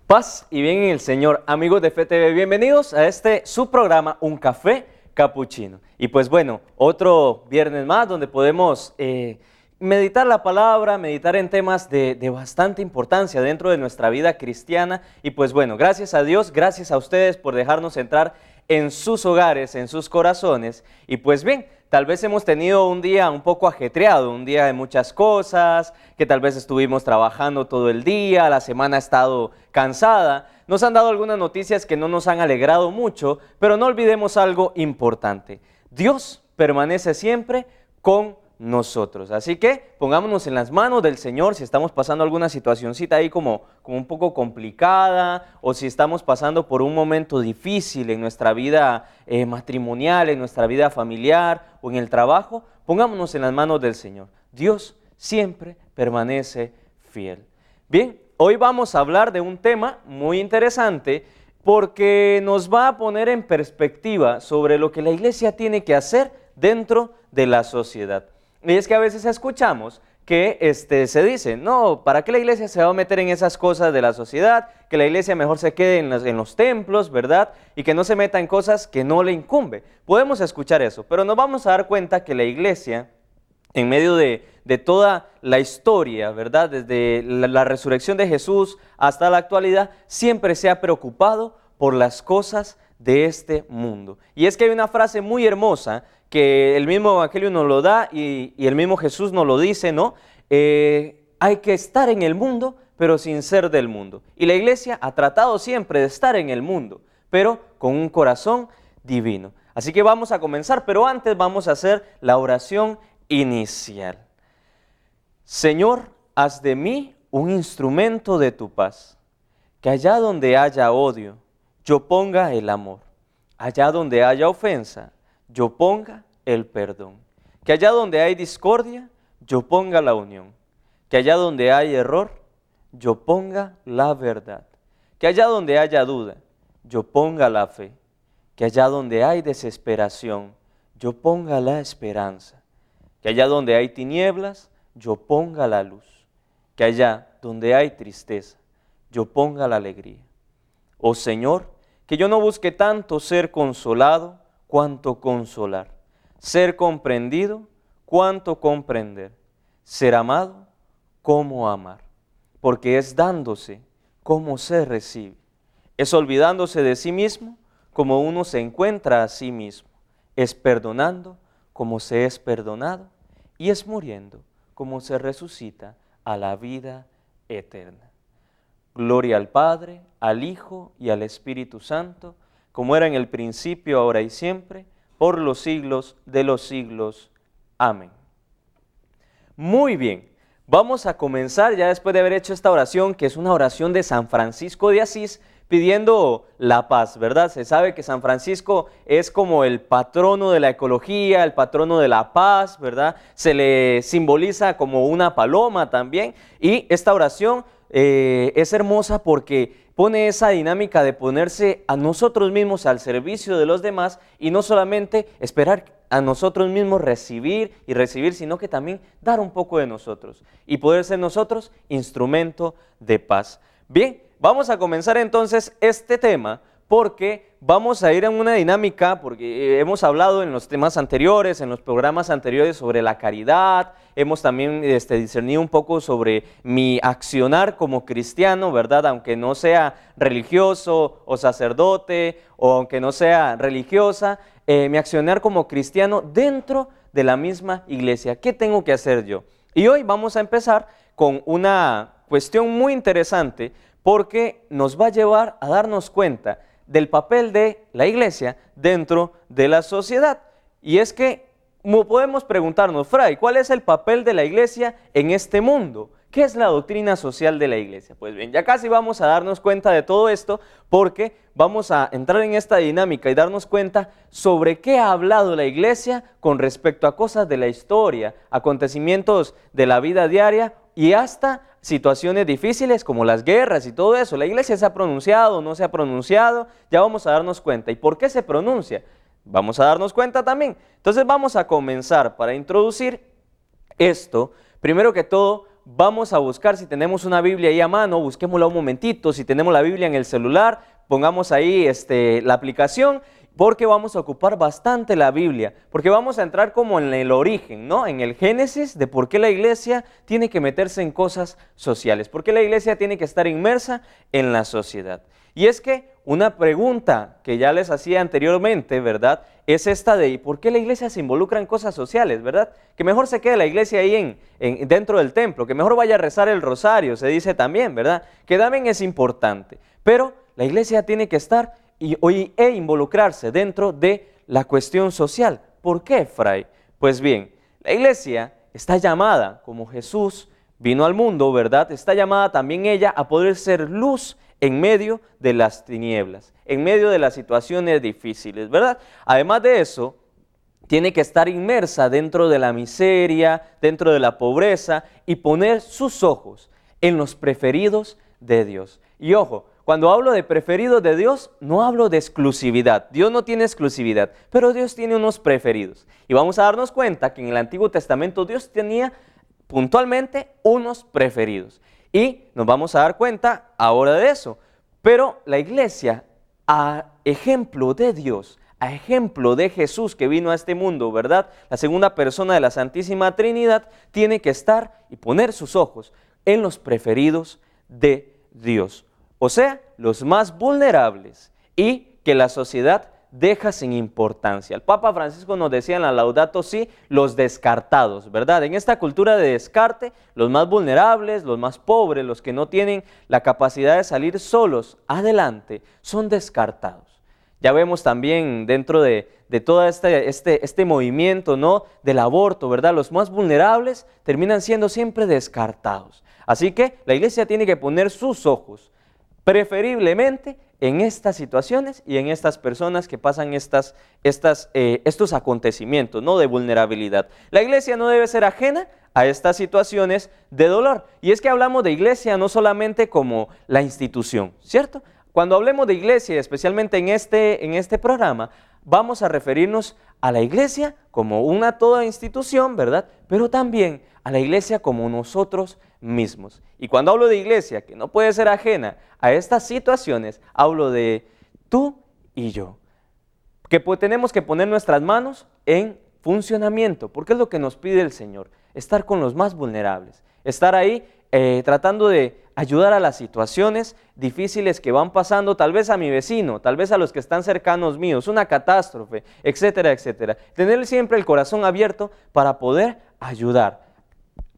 Paz y bien en el Señor, amigos de FTV, bienvenidos a su programa, Un Café Capuchino. Y pues bueno, otro viernes más donde podemos meditar la palabra, meditar en temas de bastante importancia dentro de nuestra vida cristiana. Y pues bueno, gracias a Dios, gracias a ustedes por dejarnos entrar en sus hogares, en sus corazones. Y pues bien, tal vez hemos tenido un día un poco ajetreado, un día de muchas cosas, que tal vez estuvimos trabajando todo el día, la semana ha estado cansada. Nos han dado algunas noticias que no nos han alegrado mucho, pero no olvidemos algo importante. Dios permanece siempre con nosotros. Así que pongámonos en las manos del Señor si estamos pasando alguna situacioncita ahí como un poco complicada, o si estamos pasando por un momento difícil en nuestra vida matrimonial, en nuestra vida familiar o en el trabajo. Pongámonos en las manos del Señor. Dios siempre permanece fiel. Bien, hoy vamos a hablar de un tema muy interesante porque nos va a poner en perspectiva sobre lo que la iglesia tiene que hacer dentro de la sociedad. Y es que a veces escuchamos que se dice, no, ¿para qué la iglesia se va a meter en esas cosas de la sociedad? Que la iglesia mejor se quede en los templos, ¿verdad? Y que no se meta en cosas que no le incumbe. Podemos escuchar eso, pero nos vamos a dar cuenta que la iglesia, en medio de toda la historia, ¿verdad? Desde la resurrección de Jesús hasta la actualidad, siempre se ha preocupado por las cosas de este mundo. Y es que hay una frase muy hermosa que el mismo Evangelio nos lo da y el mismo Jesús nos lo dice, ¿no? Hay que estar en el mundo, pero sin ser del mundo. Y la iglesia ha tratado siempre de estar en el mundo, pero con un corazón divino. Así que vamos a comenzar, pero antes vamos a hacer la oración inicial. Señor, haz de mí un instrumento de tu paz, que allá donde haya odio, yo ponga el amor, allá donde haya ofensa, yo ponga el perdón, que allá donde hay discordia, yo ponga la unión, que allá donde hay error, yo ponga la verdad, que allá donde haya duda, yo ponga la fe, que allá donde hay desesperación, yo ponga la esperanza, que allá donde hay tinieblas, yo ponga la luz, que allá donde hay tristeza, yo ponga la alegría. Oh Señor, que yo no busque tanto ser consolado cuanto consolar, ser comprendido cuanto comprender, ser amado como amar, porque es dándose como se recibe, es olvidándose de sí mismo como uno se encuentra a sí mismo, es perdonando como se es perdonado y es muriendo como se resucita a la vida eterna. Gloria al Padre, al Hijo y al Espíritu Santo, como era en el principio, ahora y siempre, por los siglos de los siglos. Amén. Muy bien, vamos a comenzar ya después de haber hecho esta oración, que es una oración de San Francisco de Asís, pidiendo la paz, ¿verdad? Se sabe que San Francisco es como el patrono de la ecología, el patrono de la paz, ¿verdad? Se le simboliza como una paloma también, y esta oración es hermosa porque pone esa dinámica de ponerse a nosotros mismos al servicio de los demás y no solamente esperar a nosotros mismos recibir, sino que también dar un poco de nosotros y poder ser nosotros instrumento de paz. Bien, vamos a comenzar entonces este tema porque vamos a ir en una dinámica, porque hemos hablado en los temas anteriores, en los programas anteriores sobre la caridad, hemos también discernido un poco sobre mi accionar como cristiano, ¿verdad? Aunque no sea religioso o sacerdote, o aunque no sea religiosa, mi accionar como cristiano dentro de la misma iglesia. ¿Qué tengo que hacer yo? Y hoy vamos a empezar con una cuestión muy interesante porque nos va a llevar a darnos cuenta del papel de la iglesia dentro de la sociedad. Y es que podemos preguntarnos, Fray, ¿cuál es el papel de la iglesia en este mundo? ¿Qué es la doctrina social de la iglesia? Pues bien, ya casi vamos a darnos cuenta de todo esto porque vamos a entrar en esta dinámica y darnos cuenta sobre qué ha hablado la iglesia con respecto a cosas de la historia, acontecimientos de la vida diaria y hasta situaciones difíciles como las guerras y todo eso. La iglesia se ha pronunciado, no se ha pronunciado, ya vamos a darnos cuenta. ¿Y por qué se pronuncia? Vamos a darnos cuenta también. Entonces vamos a comenzar para introducir esto, primero que todo, vamos a buscar, si tenemos una Biblia ahí a mano, busquémosla un momentito. Si tenemos la Biblia en el celular, pongamos ahí la aplicación, porque vamos a ocupar bastante la Biblia, porque vamos a entrar como en el origen, ¿no? En el génesis de por qué la iglesia tiene que meterse en cosas sociales, por qué la iglesia tiene que estar inmersa en la sociedad. Y es que una pregunta que ya les hacía anteriormente, ¿verdad? Es esta de ¿por qué la iglesia se involucra en cosas sociales, ¿verdad? Que mejor se quede la iglesia ahí dentro del templo, que mejor vaya a rezar el rosario, se dice también, ¿verdad? Que también es importante, pero la iglesia tiene que estar e involucrarse dentro de la cuestión social. ¿Por qué, Fray? Pues bien, la iglesia está llamada, como Jesús vino al mundo, ¿verdad? Está llamada también ella a poder ser luz en medio de las tinieblas, en medio de las situaciones difíciles, ¿verdad? Además de eso, tiene que estar inmersa dentro de la miseria, dentro de la pobreza y poner sus ojos en los preferidos de Dios. Y ojo, cuando hablo de preferidos de Dios, no hablo de exclusividad. Dios no tiene exclusividad, pero Dios tiene unos preferidos. Y vamos a darnos cuenta que en el Antiguo Testamento Dios tenía puntualmente unos preferidos. Y nos vamos a dar cuenta ahora de eso. Pero la iglesia, a ejemplo de Dios, a ejemplo de Jesús que vino a este mundo, ¿verdad? La segunda persona de la Santísima Trinidad, tiene que estar y poner sus ojos en los preferidos de Dios. O sea, los más vulnerables y que la sociedad deja sin importancia. El Papa Francisco nos decía en la Laudato Si, los descartados, ¿verdad? En esta cultura de descarte, los más vulnerables, los más pobres, los que no tienen la capacidad de salir solos adelante, son descartados. Ya vemos también dentro de todo este movimiento, ¿no?, del aborto, ¿verdad? Los más vulnerables terminan siendo siempre descartados. Así que la iglesia tiene que poner sus ojos preferiblemente en estas situaciones y en estas personas que pasan estos acontecimientos, ¿no?, de vulnerabilidad. La iglesia no debe ser ajena a estas situaciones de dolor. Y es que hablamos de iglesia no solamente como la institución, ¿cierto? Cuando hablemos de iglesia, especialmente en este programa, vamos a referirnos a la iglesia como una toda institución, ¿verdad? Pero también a la iglesia como nosotros mismos. Y cuando hablo de iglesia, que no puede ser ajena a estas situaciones, hablo de tú y yo, que tenemos que poner nuestras manos en funcionamiento, porque es lo que nos pide el Señor, estar con los más vulnerables, estar ahí tratando de ayudar a las situaciones difíciles que van pasando, tal vez a mi vecino, tal vez a los que están cercanos míos, una catástrofe, etcétera, etcétera. Tener siempre el corazón abierto para poder ayudar,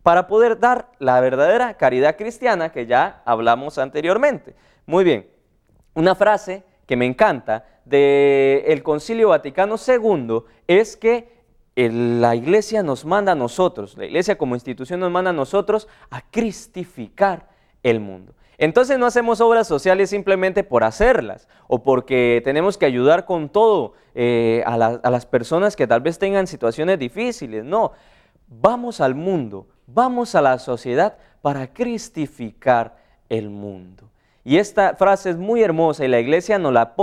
para poder dar la verdadera caridad cristiana que ya hablamos anteriormente. Muy bien, una frase que me encanta del Concilio Vaticano II es que la iglesia nos manda a nosotros, la iglesia como institución nos manda a nosotros a cristificar el mundo. Entonces no hacemos obras sociales simplemente por hacerlas o porque tenemos que ayudar con todo a las personas que tal vez tengan situaciones difíciles, no. Vamos al mundo, vamos a la sociedad para cristificar el mundo. Y esta frase es muy hermosa y la iglesia nos la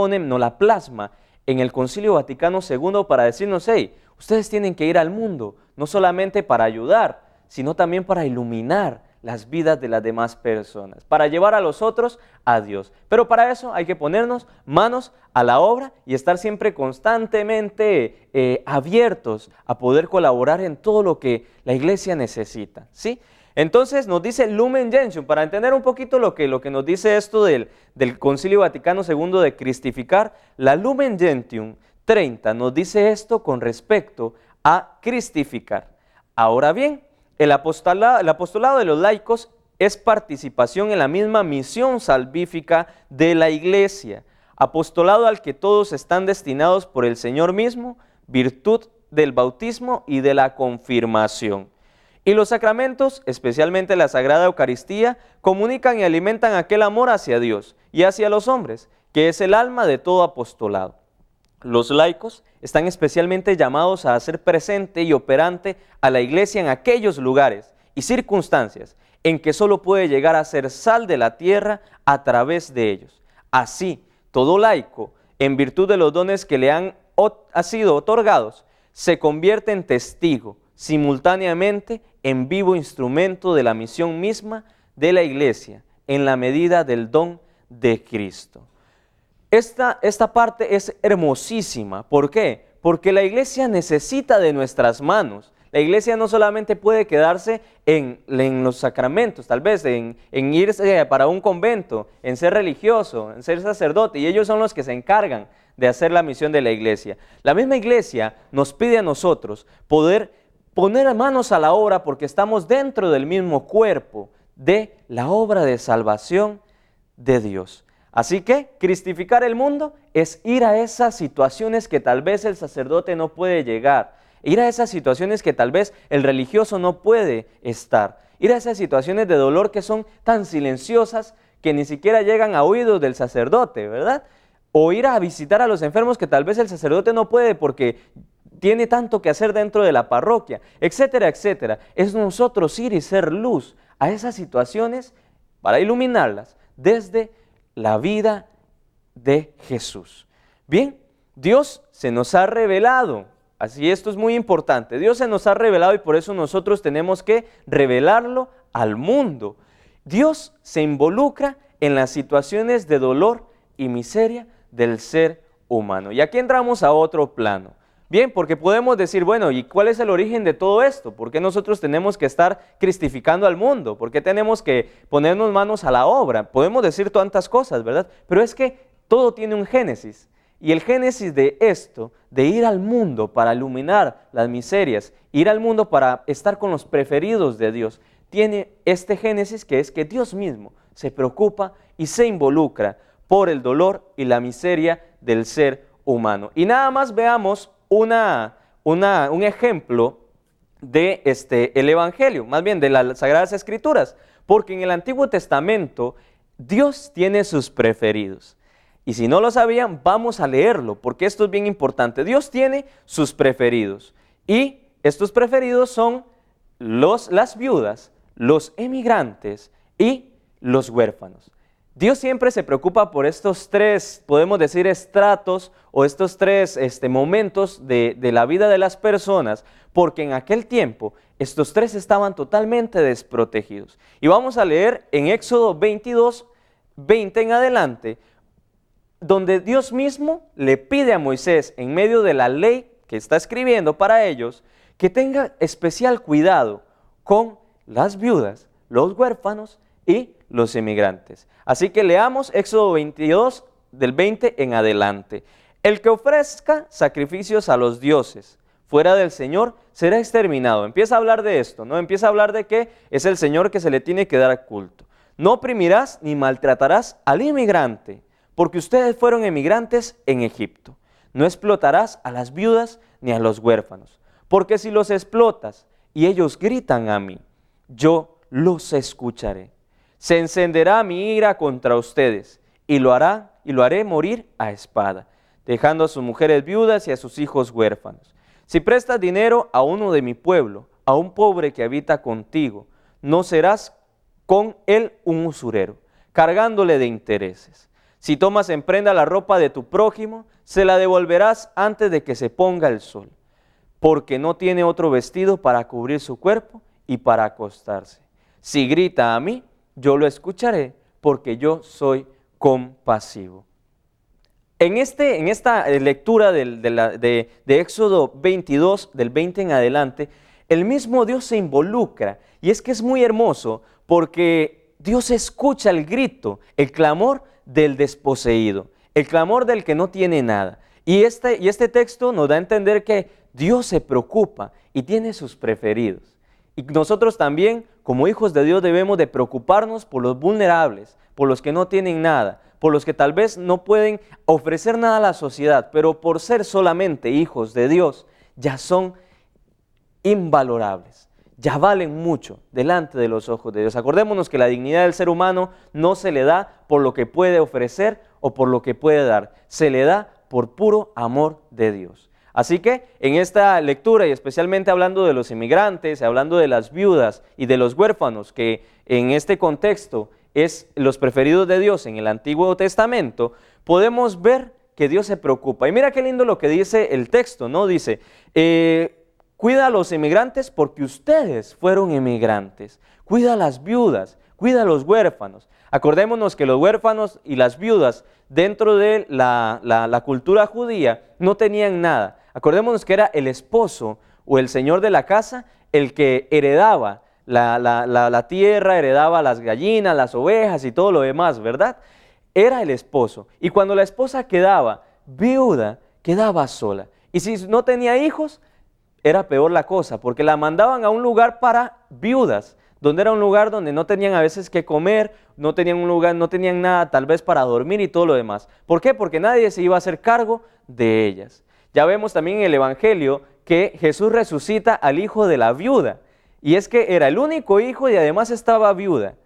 plasma en el Concilio Vaticano II para decirnos, hey, ustedes tienen que ir al mundo, no solamente para ayudar, sino también para iluminar las vidas de las demás personas, para llevar a los otros a Dios. Pero para eso hay que ponernos manos a la obra y estar siempre constantemente abiertos a poder colaborar en todo lo que la iglesia necesita, ¿sí? Entonces nos dice Lumen Gentium, para entender un poquito lo que nos dice esto del Concilio Vaticano II de cristificar, la Lumen Gentium 30 nos dice esto con respecto a cristificar. Ahora bien, el apostolado de los laicos es participación en la misma misión salvífica de la iglesia, apostolado al que todos están destinados por el Señor mismo, virtud del bautismo y de la confirmación. Y los sacramentos, especialmente la Sagrada Eucaristía, comunican y alimentan aquel amor hacia Dios y hacia los hombres, que es el alma de todo apostolado. Los laicos están especialmente llamados a hacer presente y operante a la iglesia en aquellos lugares y circunstancias en que solo puede llegar a ser sal de la tierra a través de ellos. Así, todo laico, en virtud de los dones que le han sido otorgados, se convierte en testigo simultáneamente en vivo instrumento de la misión misma de la iglesia, en la medida del don de Cristo. Esta parte es hermosísima. ¿Por qué? Porque la iglesia necesita de nuestras manos. La iglesia no solamente puede quedarse en los sacramentos, tal vez en irse para un convento, en ser religioso, en ser sacerdote, y ellos son los que se encargan de hacer la misión de la iglesia. La misma iglesia nos pide a nosotros poder poner manos a la obra porque estamos dentro del mismo cuerpo de la obra de salvación de Dios. Así que cristificar el mundo es ir a esas situaciones que tal vez el sacerdote no puede llegar, ir a esas situaciones que tal vez el religioso no puede estar, ir a esas situaciones de dolor que son tan silenciosas que ni siquiera llegan a oídos del sacerdote, ¿verdad? O ir a visitar a los enfermos que tal vez el sacerdote no puede porque tiene tanto que hacer dentro de la parroquia, etcétera, etcétera. Es nosotros ir y ser luz a esas situaciones para iluminarlas desde la vida de Jesús. Bien, Dios se nos ha revelado, así esto es muy importante, Dios se nos ha revelado y por eso nosotros tenemos que revelarlo al mundo. Dios se involucra en las situaciones de dolor y miseria del ser humano. Y aquí entramos a otro plano. Bien, porque podemos decir, bueno, ¿y cuál es el origen de todo esto? ¿Por qué nosotros tenemos que estar cristificando al mundo? ¿Por qué tenemos que ponernos manos a la obra? Podemos decir tantas cosas, ¿verdad? Pero es que todo tiene un génesis. Y el génesis de esto, de ir al mundo para iluminar las miserias, ir al mundo para estar con los preferidos de Dios, tiene este génesis que es que Dios mismo se preocupa y se involucra por el dolor y la miseria del ser humano. Y nada más veamos un ejemplo de el Evangelio, más bien de las Sagradas Escrituras, porque en el Antiguo Testamento Dios tiene sus preferidos. Y si no lo sabían, vamos a leerlo, porque esto es bien importante. Dios tiene sus preferidos, y estos preferidos son las viudas, los emigrantes y los huérfanos. Dios siempre se preocupa por estos tres, podemos decir, estratos o estos tres momentos de la vida de las personas, porque en aquel tiempo estos tres estaban totalmente desprotegidos. Y vamos a leer en Éxodo 22, 20 en adelante, donde Dios mismo le pide a Moisés, en medio de la ley que está escribiendo para ellos, que tenga especial cuidado con las viudas, los huérfanos y los emigrantes. Así que leamos Éxodo 22, del 20 en adelante. El que ofrezca sacrificios a los dioses fuera del Señor será exterminado. Empieza a hablar de esto, ¿no? Empieza a hablar de que es el Señor que se le tiene que dar culto. No oprimirás ni maltratarás al inmigrante, porque ustedes fueron emigrantes en Egipto. No explotarás a las viudas ni a los huérfanos, porque si los explotas y ellos gritan a mí, yo los escucharé. Se encenderá mi ira contra ustedes y lo haré morir a espada, dejando a sus mujeres viudas y a sus hijos huérfanos. Si prestas dinero a uno de mi pueblo, a un pobre que habita contigo, no serás con él un usurero, cargándole de intereses. Si tomas en prenda la ropa de tu prójimo, se la devolverás antes de que se ponga el sol, porque no tiene otro vestido para cubrir su cuerpo y para acostarse. Si grita a mí, yo lo escucharé, porque yo soy compasivo. En esta lectura de Éxodo 22, del 20 en adelante, el mismo Dios se involucra, y es que es muy hermoso, porque Dios escucha el grito, el clamor del desposeído, el clamor del que no tiene nada. Y este texto nos da a entender que Dios se preocupa y tiene sus preferidos. Y nosotros también, como hijos de Dios, debemos de preocuparnos por los vulnerables, por los que no tienen nada, por los que tal vez no pueden ofrecer nada a la sociedad, pero por ser solamente hijos de Dios, ya son invalorables, ya valen mucho delante de los ojos de Dios. Acordémonos que la dignidad del ser humano no se le da por lo que puede ofrecer o por lo que puede dar, se le da por puro amor de Dios. Así que en esta lectura, y especialmente hablando de los inmigrantes, hablando de las viudas y de los huérfanos, que en este contexto es los preferidos de Dios en el Antiguo Testamento, podemos ver que Dios se preocupa. Y mira qué lindo lo que dice el texto, ¿no? Dice, cuida a los emigrantes porque ustedes fueron emigrantes. Cuida a las viudas, cuida a los huérfanos. Acordémonos que los huérfanos y las viudas dentro de la cultura judía no tenían nada. Acordémonos que era el esposo o el señor de la casa el que heredaba la tierra, heredaba las gallinas, las ovejas y todo lo demás, ¿verdad? Era el esposo. Y cuando la esposa quedaba viuda, quedaba sola. Y si no tenía hijos, era peor la cosa, porque la mandaban a un lugar para viudas, donde era un lugar donde no tenían a veces que comer, no tenían un lugar, no tenían nada tal vez para dormir y todo lo demás. ¿Por qué? Porque nadie se iba a hacer cargo de ellas. Ya vemos también en el Evangelio que Jesús resucita al hijo de la viuda, y es que era el único hijo y además estaba viuda.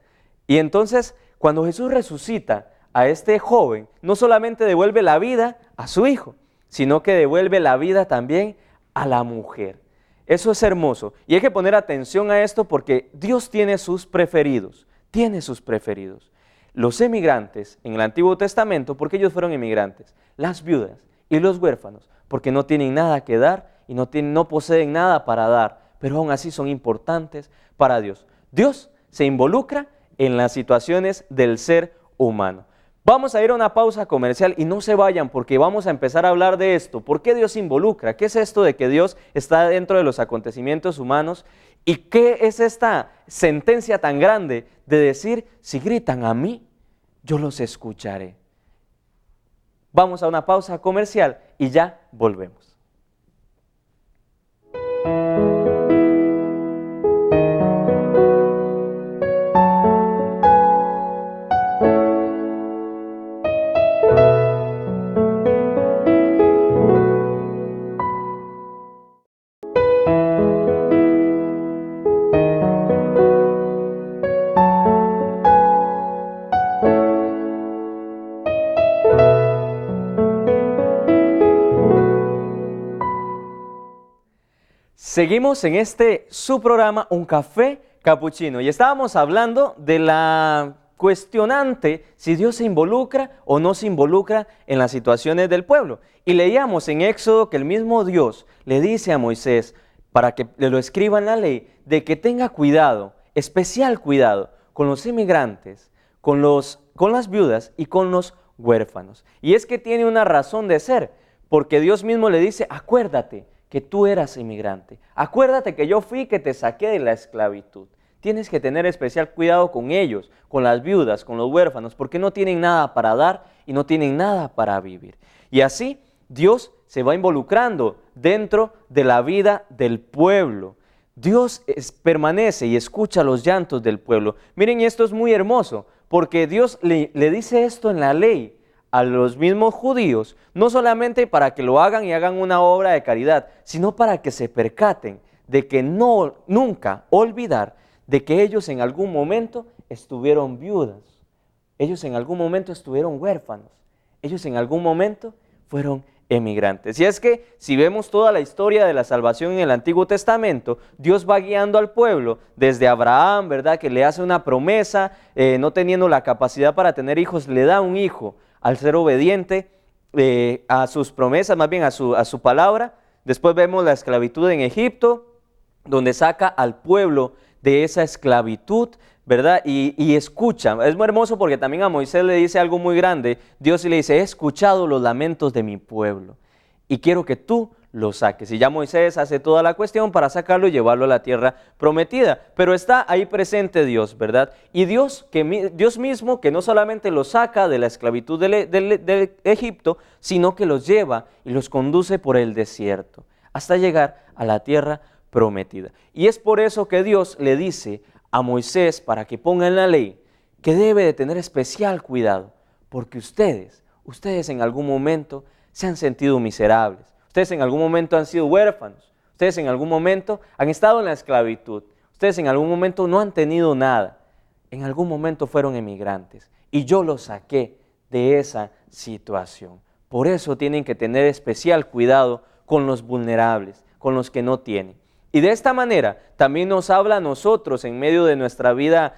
Y entonces, cuando Jesús resucita a este joven, no solamente devuelve la vida a su hijo, sino que devuelve la vida también a la mujer. Eso es hermoso. Y hay que poner atención a esto porque Dios tiene sus preferidos. Tiene sus preferidos. Los emigrantes en el Antiguo Testamento, porque ellos fueron emigrantes. Las viudas y los huérfanos, porque no tienen nada que dar y no poseen nada para dar. Pero aún así son importantes para Dios. Dios se involucra en las situaciones del ser humano. Vamos a ir a una pausa comercial y no se vayan porque vamos a empezar a hablar de esto. ¿Por qué Dios se involucra? ¿Qué es esto de que Dios está dentro de los acontecimientos humanos? ¿Y qué es esta sentencia tan grande de decir, si gritan a mí, yo los escucharé? Vamos a una pausa comercial y ya volvemos. Seguimos en su programa Un Café Capuchino y estábamos hablando de la cuestionante si Dios se involucra o no se involucra en las situaciones del pueblo. Y leíamos en Éxodo que el mismo Dios le dice a Moisés, para que le lo escriba en la ley, de que tenga cuidado, especial cuidado, con los inmigrantes, con las viudas y con los huérfanos. Y es que tiene una razón de ser, porque Dios mismo le dice, acuérdate que tú eras inmigrante. Acuérdate que yo fui que te saqué de la esclavitud. Tienes que tener especial cuidado con ellos, con las viudas, con los huérfanos, porque no tienen nada para dar y no tienen nada para vivir. Y así Dios se va involucrando dentro de la vida del pueblo. Dios permanece y escucha los llantos del pueblo. Miren, esto es muy hermoso, porque Dios le dice esto en la ley a los mismos judíos, no solamente para que lo hagan y hagan una obra de caridad, sino para que se percaten de que nunca olvidar de que ellos en algún momento estuvieron viudas, ellos en algún momento estuvieron huérfanos, ellos en algún momento fueron emigrantes. Y es que si vemos toda la historia de la salvación en el Antiguo Testamento, Dios va guiando al pueblo desde Abraham, ¿verdad? Que le hace una promesa, no teniendo la capacidad para tener hijos, le da un hijo al ser obediente a sus promesas, más bien a su palabra. Después vemos la esclavitud en Egipto, donde saca al pueblo de esa esclavitud, ¿verdad? Y escucha. Es muy hermoso porque también a Moisés le dice algo muy grande. Dios le dice, he escuchado los lamentos de mi pueblo y quiero que tú lo saques. Y ya Moisés hace toda la cuestión para sacarlo y llevarlo a la tierra prometida. Pero está ahí presente Dios, ¿verdad? Y Dios mismo que no solamente los saca de la esclavitud de Egipto, sino que los lleva y los conduce por el desierto hasta llegar a la tierra prometida. Y es por eso que Dios le dice a Moisés, para que ponga en la ley, que debe de tener especial cuidado, porque ustedes en algún momento se han sentido miserables. Ustedes en algún momento han sido huérfanos, ustedes en algún momento han estado en la esclavitud, ustedes en algún momento no han tenido nada, en algún momento fueron emigrantes y yo los saqué de esa situación. Por eso tienen que tener especial cuidado con los vulnerables, con los que no tienen. Y de esta manera también nos habla a nosotros en medio de nuestra vida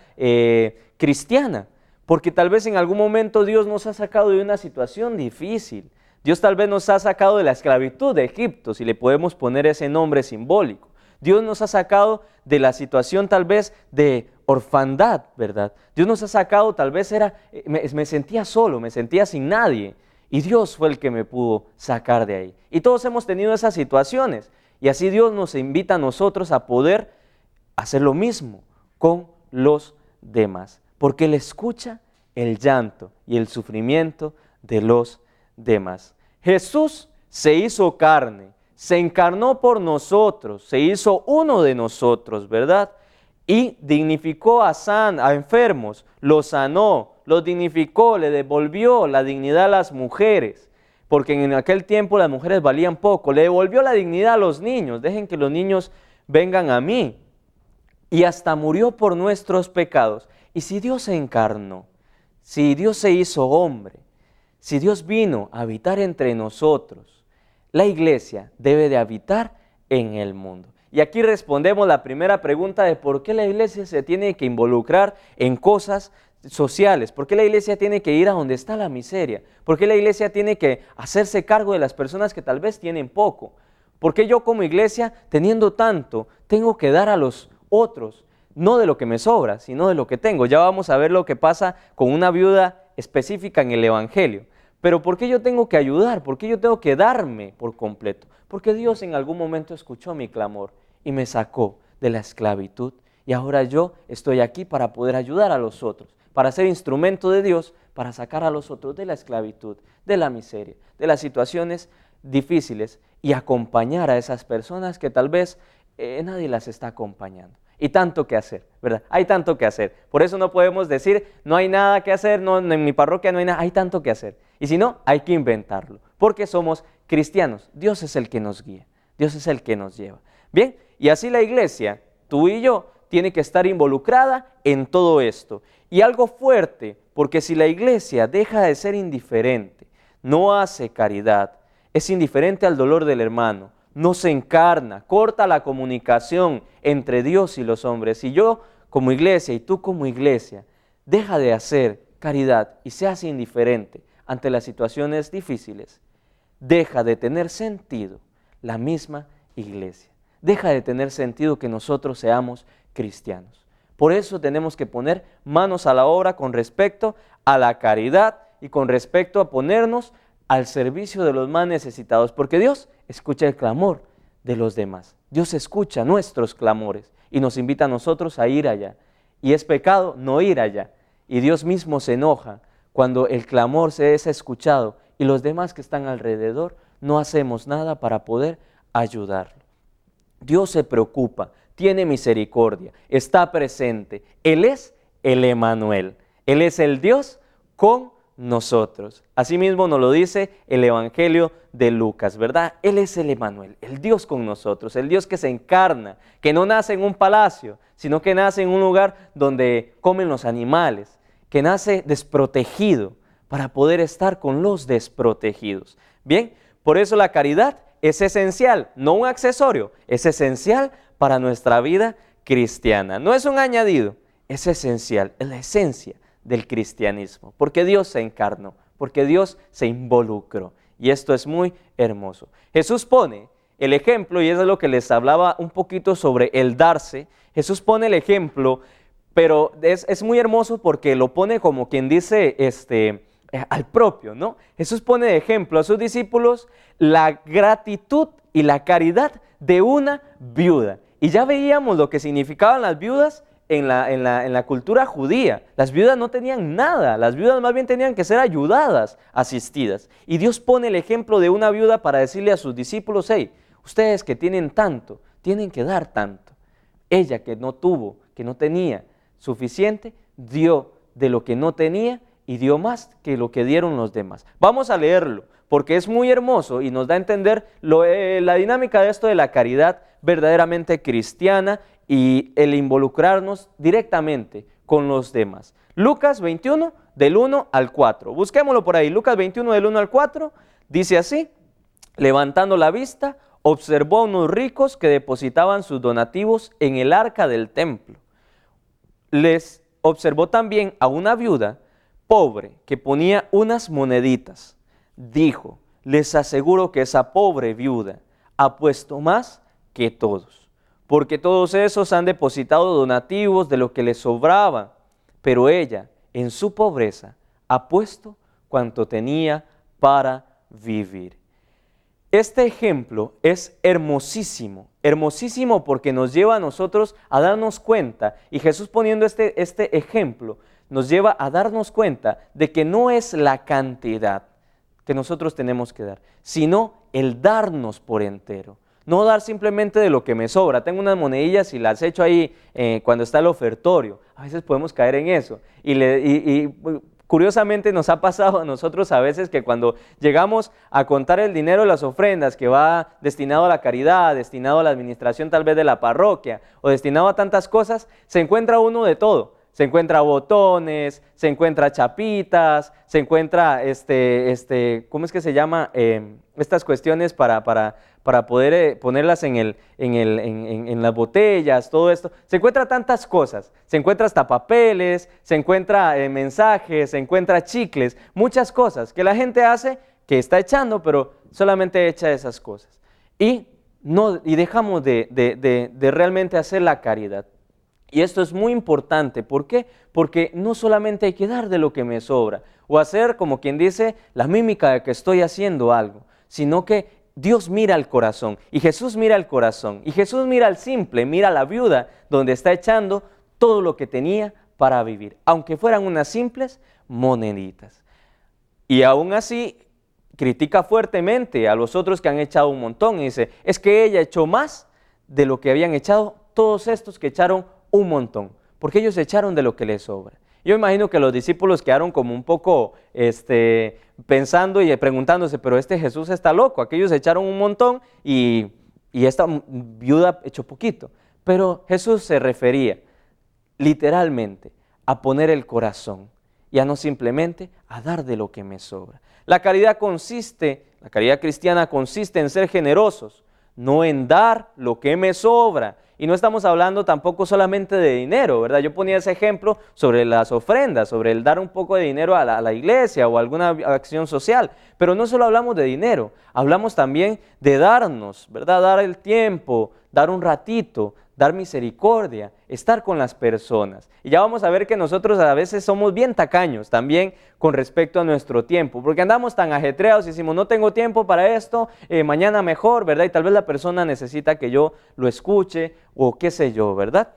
cristiana, porque tal vez en algún momento Dios nos ha sacado de una situación difícil. Dios tal vez nos ha sacado de la esclavitud de Egipto, si le podemos poner ese nombre simbólico. Dios nos ha sacado de la situación tal vez de orfandad, ¿verdad? Dios nos ha sacado, tal vez me sentía solo, me sentía sin nadie. Y Dios fue el que me pudo sacar de ahí. Y todos hemos tenido esas situaciones. Y así Dios nos invita a nosotros a poder hacer lo mismo con los demás. Porque Él escucha el llanto y el sufrimiento de los demás. Jesús se hizo carne, se encarnó por nosotros, se hizo uno de nosotros, ¿verdad? Y dignificó a enfermos, los sanó, los dignificó, le devolvió la dignidad a las mujeres, porque en aquel tiempo las mujeres valían poco, le devolvió la dignidad a los niños, dejen que los niños vengan a mí, y hasta murió por nuestros pecados. Y si Dios se encarnó, si Dios se hizo hombre, si Dios vino a habitar entre nosotros, la iglesia debe de habitar en el mundo. Y aquí respondemos la primera pregunta de por qué la iglesia se tiene que involucrar en cosas sociales, por qué la iglesia tiene que ir a donde está la miseria, por qué la iglesia tiene que hacerse cargo de las personas que tal vez tienen poco, por qué yo como iglesia, teniendo tanto, tengo que dar a los otros, no de lo que me sobra, sino de lo que tengo. Ya vamos a ver lo que pasa con una viuda específica en el Evangelio. Pero ¿por qué yo tengo que ayudar? ¿Por qué yo tengo que darme por completo? Porque Dios en algún momento escuchó mi clamor y me sacó de la esclavitud. Y ahora yo estoy aquí para poder ayudar a los otros, para ser instrumento de Dios, para sacar a los otros de la esclavitud, de la miseria, de las situaciones difíciles y acompañar a esas personas que tal vez nadie las está acompañando. Y tanto que hacer, ¿verdad? Hay tanto que hacer. Por eso no podemos decir, no hay nada que hacer, no, en mi parroquia no hay nada, hay tanto que hacer. Y si no, hay que inventarlo, porque somos cristianos. Dios es el que nos guía, Dios es el que nos lleva. Bien, y así la iglesia, tú y yo, tiene que estar involucrada en todo esto. Y algo fuerte, porque si la iglesia deja de ser indiferente, no hace caridad, es indiferente al dolor del hermano, no se encarna, corta la comunicación entre Dios y los hombres. Si yo como iglesia y tú como iglesia deja de hacer caridad y se hace indiferente ante las situaciones difíciles, deja de tener sentido la misma iglesia. Deja de tener sentido que nosotros seamos cristianos. Por eso tenemos que poner manos a la obra con respecto a la caridad y con respecto a ponernos al servicio de los más necesitados, porque Dios escucha el clamor de los demás. Dios escucha nuestros clamores y nos invita a nosotros a ir allá. Y es pecado no ir allá. Y Dios mismo se enoja cuando el clamor se es escuchado y los demás que están alrededor no hacemos nada para poder ayudarlo. Dios se preocupa, tiene misericordia, está presente. Él es el Emmanuel. Él es el Dios con nosotros. Asimismo nos lo dice el Evangelio de Lucas, ¿verdad? Él es el Emmanuel, el Dios con nosotros, el Dios que se encarna, que no nace en un palacio, sino que nace en un lugar donde comen los animales, que nace desprotegido para poder estar con los desprotegidos. Bien, por eso la caridad es esencial, no un accesorio, es esencial para nuestra vida cristiana. No es un añadido, es esencial, es la esencia del cristianismo, porque Dios se encarnó, porque Dios se involucró, y esto es muy hermoso. Jesús pone el ejemplo, y eso es lo que les hablaba un poquito sobre el darse. Jesús pone el ejemplo, pero es muy hermoso porque lo pone como quien dice al propio, ¿no? Jesús pone de ejemplo a sus discípulos la gratitud y la caridad de una viuda, y ya veíamos lo que significaban las viudas en la cultura judía. Las viudas no tenían nada, las viudas más bien tenían que ser ayudadas, asistidas. Y Dios pone el ejemplo de una viuda para decirle a sus discípulos, hey, ustedes que tienen tanto, tienen que dar tanto. Ella que no tuvo, que no tenía suficiente, dio de lo que no tenía y dio más que lo que dieron los demás. Vamos a leerlo, porque es muy hermoso y nos da a entender la dinámica de esto de la caridad verdaderamente cristiana y el involucrarnos directamente con los demás. Lucas 21, del 1 al 4. Busquémoslo por ahí. Lucas 21, del 1 al 4, dice así: levantando la vista, observó a unos ricos que depositaban sus donativos en el arca del templo. Les observó también a una viuda pobre que ponía unas moneditas. Dijo, les aseguro que esa pobre viuda ha puesto más que todos, porque todos esos han depositado donativos de lo que les sobraba, pero ella, en su pobreza, ha puesto cuanto tenía para vivir. Este ejemplo es hermosísimo, hermosísimo porque nos lleva a nosotros a darnos cuenta, y Jesús poniendo este ejemplo, nos lleva a darnos cuenta de que no es la cantidad que nosotros tenemos que dar, sino el darnos por entero. No dar simplemente de lo que me sobra. Tengo unas monedillas y las echo ahí cuando está el ofertorio. A veces podemos caer en eso. Y curiosamente nos ha pasado a nosotros a veces que cuando llegamos a contar el dinero de las ofrendas que va destinado a la caridad, destinado a la administración tal vez de la parroquia o destinado a tantas cosas, se encuentra uno de todo. Se encuentra botones, se encuentra chapitas, se encuentra, ¿cómo es que se llama? Estas cuestiones para poder ponerlas en las botellas, todo esto. Se encuentra tantas cosas, se encuentra hasta papeles, se encuentra mensajes, se encuentra chicles, muchas cosas que la gente hace, que está echando, pero solamente echa esas cosas. Y dejamos de realmente hacer la caridad. Y esto es muy importante, ¿por qué? Porque no solamente hay que dar de lo que me sobra, o hacer como quien dice la mímica de que estoy haciendo algo, sino que Dios mira al corazón, y Jesús mira al corazón, y Jesús mira al simple, mira a la viuda, donde está echando todo lo que tenía para vivir, aunque fueran unas simples moneditas. Y aún así, critica fuertemente a los otros que han echado un montón, y dice, es que ella echó más de lo que habían echado todos estos que echaron un montón, porque ellos echaron de lo que les sobra. Yo imagino que los discípulos quedaron como un poco pensando y preguntándose, pero este Jesús está loco, aquellos echaron un montón y esta viuda echó poquito. Pero Jesús se refería literalmente a poner el corazón y a no simplemente a dar de lo que me sobra. La caridad cristiana consiste en ser generosos, no en dar lo que me sobra. Y no estamos hablando tampoco solamente de dinero, ¿verdad? Yo ponía ese ejemplo sobre las ofrendas, sobre el dar un poco de dinero a la iglesia o alguna acción social. Pero no solo hablamos de dinero, hablamos también de darnos, ¿verdad? Dar el tiempo, dar un ratito, dar misericordia, estar con las personas. Y ya vamos a ver que nosotros a veces somos bien tacaños también con respecto a nuestro tiempo, porque andamos tan ajetreados y decimos, no tengo tiempo para esto, mañana mejor, ¿verdad? Y tal vez la persona necesita que yo lo escuche o qué sé yo, ¿verdad?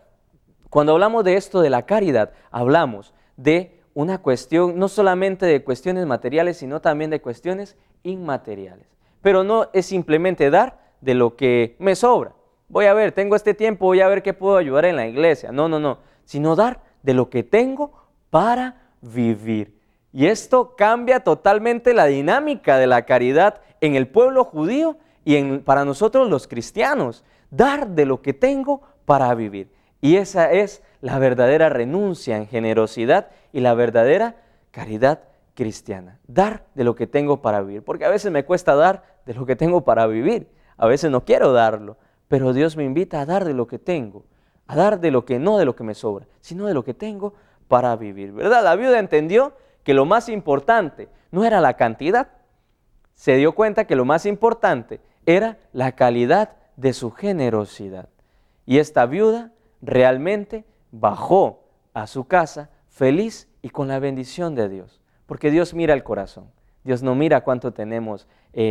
Cuando hablamos de esto de la caridad, hablamos de una cuestión, no solamente de cuestiones materiales, sino también de cuestiones inmateriales. Pero no es simplemente dar de lo que me sobra. Voy a ver, tengo este tiempo, voy a ver qué puedo ayudar en la iglesia. No, sino dar de lo que tengo para vivir. Y esto cambia totalmente la dinámica de la caridad en el pueblo judío y para nosotros los cristianos. Dar de lo que tengo para vivir. Y esa es la verdadera renuncia en generosidad y la verdadera caridad cristiana. Dar de lo que tengo para vivir. Porque a veces me cuesta dar de lo que tengo para vivir. A veces no quiero darlo. Pero Dios me invita a dar de lo que tengo, a dar de lo que no de lo que me sobra, sino de lo que tengo para vivir, ¿verdad? La viuda entendió que lo más importante no era la cantidad, se dio cuenta que lo más importante era la calidad de su generosidad. Y esta viuda realmente bajó a su casa feliz y con la bendición de Dios, porque Dios mira el corazón, Dios no mira cuánto tenemos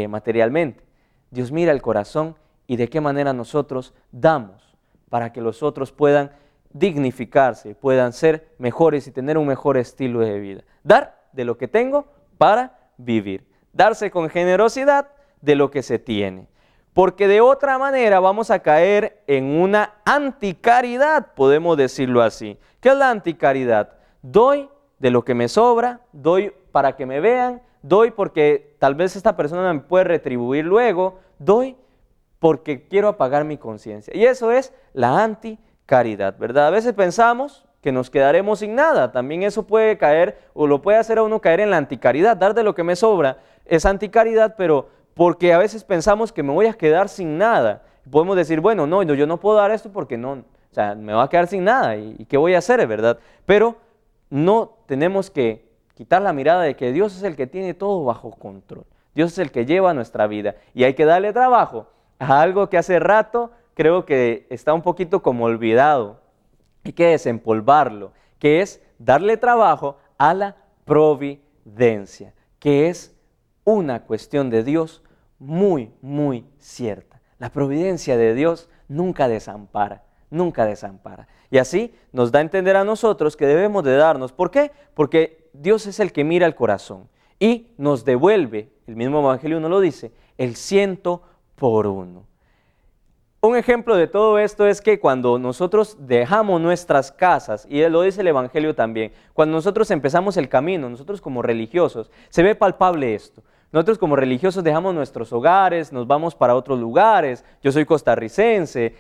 materialmente, Dios mira el corazón y de qué manera nosotros damos para que los otros puedan dignificarse, puedan ser mejores y tener un mejor estilo de vida. Dar de lo que tengo para vivir. Darse con generosidad de lo que se tiene. Porque de otra manera vamos a caer en una anticaridad, podemos decirlo así. ¿Qué es la anticaridad? Doy de lo que me sobra, doy para que me vean, doy porque tal vez esta persona me puede retribuir luego, doy porque quiero apagar mi conciencia. Y eso es la anticaridad, ¿verdad? A veces pensamos que nos quedaremos sin nada. También eso puede caer, o lo puede hacer a uno caer en la anticaridad. Dar de lo que me sobra es anticaridad, pero porque a veces pensamos que me voy a quedar sin nada. Podemos decir, bueno, no, yo no puedo dar esto porque no, o sea, me voy a quedar sin nada. ¿Y qué voy a hacer, verdad? Pero no tenemos que quitar la mirada de que Dios es el que tiene todo bajo control. Dios es el que lleva nuestra vida y hay que darle trabajo a algo que hace rato creo que está un poquito como olvidado. Hay que desempolvarlo, que es darle trabajo a la providencia, que es una cuestión de Dios muy, muy cierta. La providencia de Dios nunca desampara, nunca desampara. Y así nos da a entender a nosotros que debemos de darnos. ¿Por qué? Porque Dios es el que mira el corazón y nos devuelve, el mismo Evangelio nos lo dice, el 100 por 1. Un ejemplo de todo esto es que cuando nosotros dejamos nuestras casas, y lo dice el Evangelio también, cuando nosotros empezamos el camino, nosotros como religiosos, se ve palpable esto. Nosotros como religiosos dejamos nuestros hogares, nos vamos para otros lugares. Yo soy costarricense,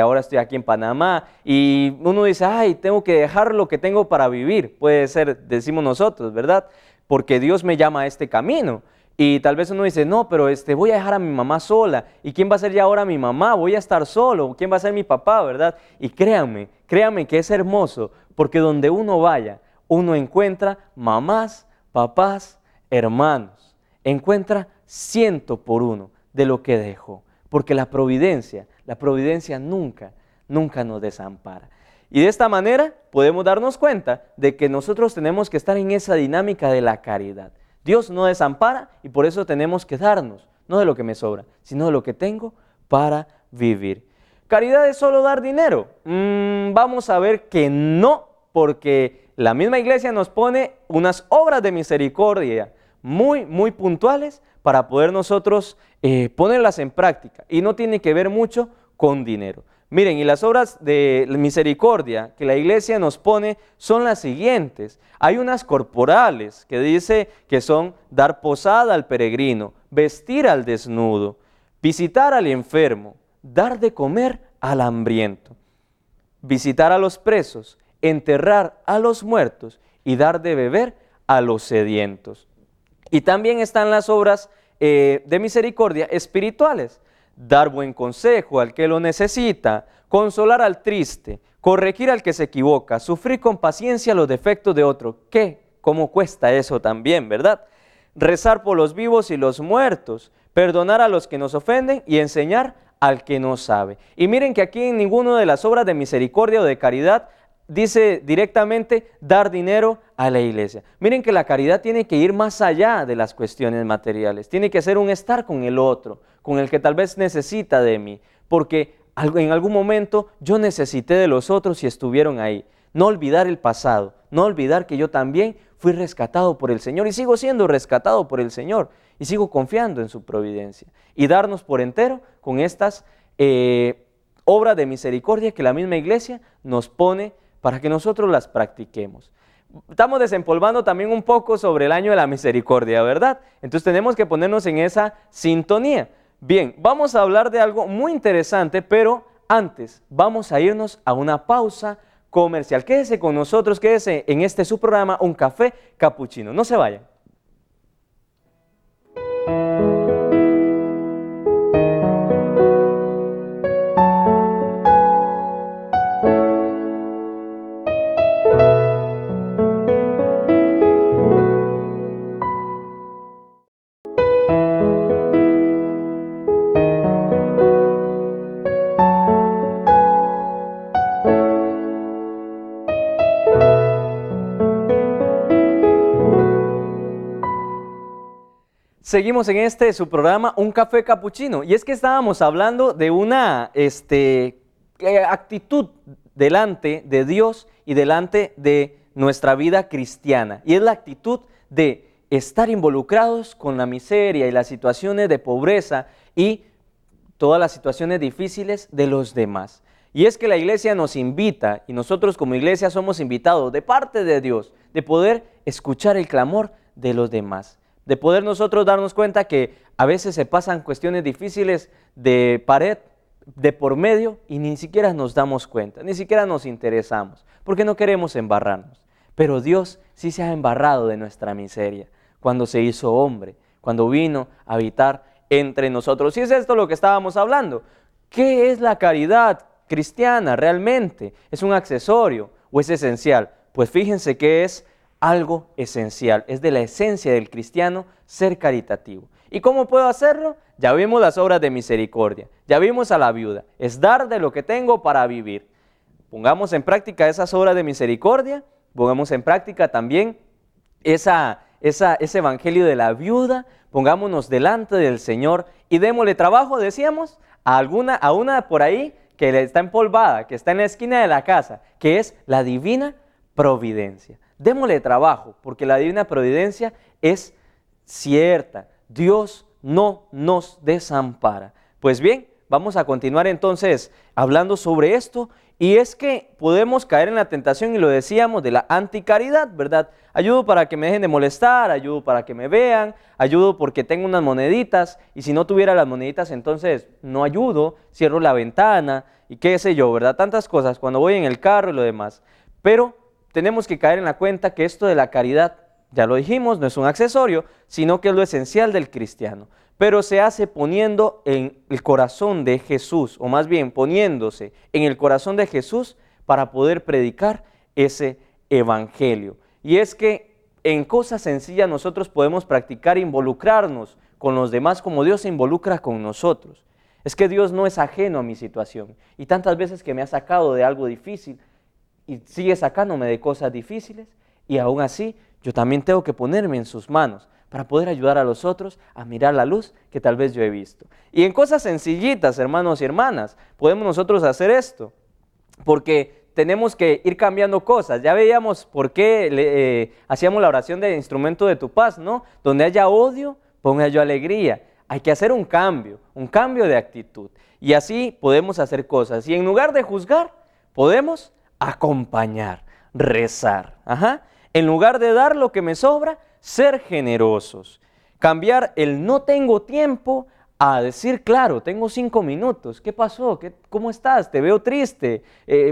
ahora estoy aquí en Panamá, y uno dice, ay, tengo que dejar lo que tengo para vivir. Puede ser, decimos nosotros, ¿verdad? Porque Dios me llama a este camino. Y tal vez uno dice, no, pero voy a dejar a mi mamá sola. ¿Y quién va a ser ya ahora mi mamá? Voy a estar solo. ¿Quién va a ser mi papá, verdad? Y créanme que es hermoso, porque donde uno vaya, uno encuentra mamás, papás, hermanos. Encuentra 100 por 1 de lo que dejó. Porque la providencia nunca, nunca nos desampara. Y de esta manera podemos darnos cuenta de que nosotros tenemos que estar en esa dinámica de la caridad. Dios no desampara y por eso tenemos que darnos, no de lo que me sobra, sino de lo que tengo para vivir. ¿Caridad es solo dar dinero? Vamos a ver que no, porque la misma iglesia nos pone unas obras de misericordia muy, muy puntuales para poder nosotros ponerlas en práctica. Y no tiene que ver mucho con dinero. Miren, y las obras de misericordia que la iglesia nos pone son las siguientes. Hay unas corporales que dice que son dar posada al peregrino, vestir al desnudo, visitar al enfermo, dar de comer al hambriento, visitar a los presos, enterrar a los muertos y dar de beber a los sedientos. Y también están las obras de misericordia espirituales. Dar buen consejo al que lo necesita, consolar al triste, corregir al que se equivoca, sufrir con paciencia los defectos de otro. ¿Qué? ¿Cómo cuesta eso también, verdad? Rezar por los vivos y los muertos, perdonar a los que nos ofenden y enseñar al que no sabe. Y miren que aquí en ninguna de las obras de misericordia o de caridad dice directamente dar dinero a la iglesia. Miren que la caridad tiene que ir más allá de las cuestiones materiales, tiene que ser un estar con el otro, con el que tal vez necesita de mí, porque en algún momento yo necesité de los otros y estuvieron ahí. No olvidar el pasado, no olvidar que yo también fui rescatado por el Señor y sigo siendo rescatado por el Señor y sigo confiando en su providencia. Y darnos por entero con estas obras de misericordia que la misma iglesia nos pone para que nosotros las practiquemos. Estamos desempolvando también un poco sobre el año de la misericordia, ¿verdad? Entonces tenemos que ponernos en esa sintonía. Bien, vamos a hablar de algo muy interesante, pero antes vamos a irnos a una pausa comercial. Quédese con nosotros, quédese en su programa Un Café Capuchino. No se vayan. Seguimos en su programa Un Café Capuchino, y es que estábamos hablando de una actitud delante de Dios y delante de nuestra vida cristiana, y es la actitud de estar involucrados con la miseria y las situaciones de pobreza y todas las situaciones difíciles de los demás. Y es que la iglesia nos invita, y nosotros como iglesia somos invitados de parte de Dios, de poder escuchar el clamor de los demás, de poder nosotros darnos cuenta que a veces se pasan cuestiones difíciles de pared, de por medio, y ni siquiera nos damos cuenta, ni siquiera nos interesamos, porque no queremos embarrarnos. Pero Dios sí se ha embarrado de nuestra miseria, cuando se hizo hombre, cuando vino a habitar entre nosotros. Y es esto lo que estábamos hablando. ¿Qué es la caridad cristiana realmente? ¿Es un accesorio o es esencial? Pues fíjense que es algo esencial, es de la esencia del cristiano ser caritativo. ¿Y cómo puedo hacerlo? Ya vimos las obras de misericordia, ya vimos a la viuda, es dar de lo que tengo para vivir. Pongamos en práctica esas obras de misericordia, pongamos en práctica también ese evangelio de la viuda, pongámonos delante del Señor y démosle trabajo, decíamos, a una por ahí que está empolvada, que está en la esquina de la casa, que es la divina providencia. Démosle trabajo, porque la divina providencia es cierta. Dios no nos desampara. Pues bien, vamos a continuar entonces hablando sobre esto, y es que podemos caer en la tentación, y lo decíamos, de la anticaridad, ¿verdad? Ayudo para que me dejen de molestar, ayudo para que me vean, ayudo porque tengo unas moneditas, y si no tuviera las moneditas entonces no ayudo, cierro la ventana, y qué sé yo, ¿verdad? Tantas cosas, cuando voy en el carro y lo demás. Pero tenemos que caer en la cuenta que esto de la caridad, ya lo dijimos, no es un accesorio, sino que es lo esencial del cristiano. Pero se hace poniendo en el corazón de Jesús, o más bien poniéndose en el corazón de Jesús para poder predicar ese evangelio. Y es que en cosas sencillas nosotros podemos practicar involucrarnos con los demás como Dios se involucra con nosotros. Es que Dios no es ajeno a mi situación, y tantas veces que me ha sacado de algo difícil y sigue sacándome de cosas difíciles, y aún así yo también tengo que ponerme en sus manos para poder ayudar a los otros a mirar la luz que tal vez yo he visto. Y en cosas sencillitas, hermanos y hermanas, podemos nosotros hacer esto, porque tenemos que ir cambiando cosas. Ya veíamos por qué hacíamos la oración de instrumento de tu paz, ¿no? Donde haya odio, ponga yo alegría. Hay que hacer un cambio de actitud. Y así podemos hacer cosas. Y en lugar de juzgar, podemos acompañar, rezar. En lugar de dar lo que me sobra, ser generosos. Cambiar el no tengo tiempo a decir, claro, tengo 5 minutos. ¿Qué pasó? ¿Cómo estás? Te veo triste.